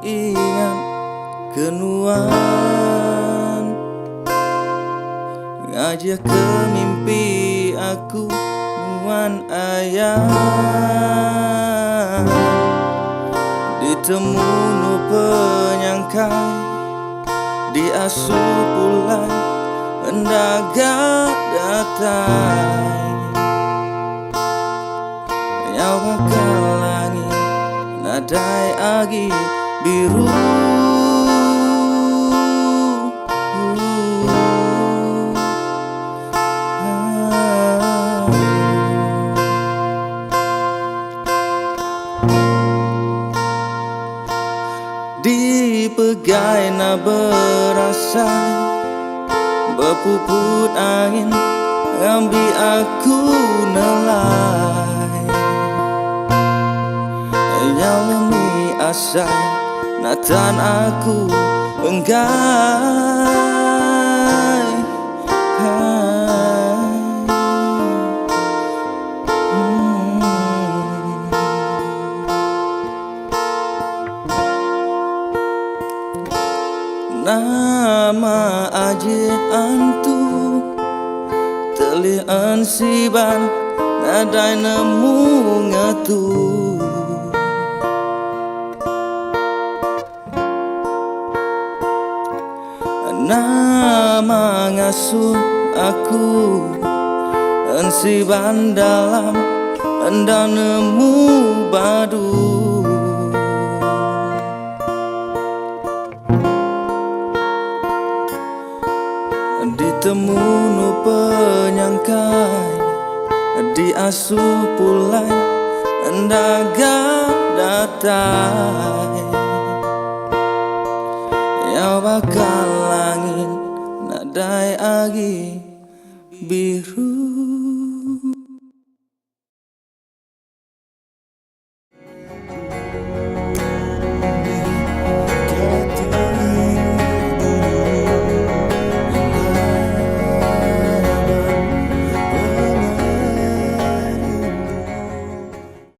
ingat kenuan, ngajak ke mimpi aku nuan ayah. Ditemu nu penyangkai, diasuh pulang hendak datang. Nyawa ke langit nadai agi biru. Dipegai na berasa, berpuput angin ngambil aku nelai. Yang lemi asa natan aku enggai. Nama aje antu telian siban nadai nemu ngatu. Nama ngasuh aku ensiban dalam enda nemu badu. Ditemu nu penyangkai, diasuh pulai hendak datai. Ya bakal langit nadai agi biru.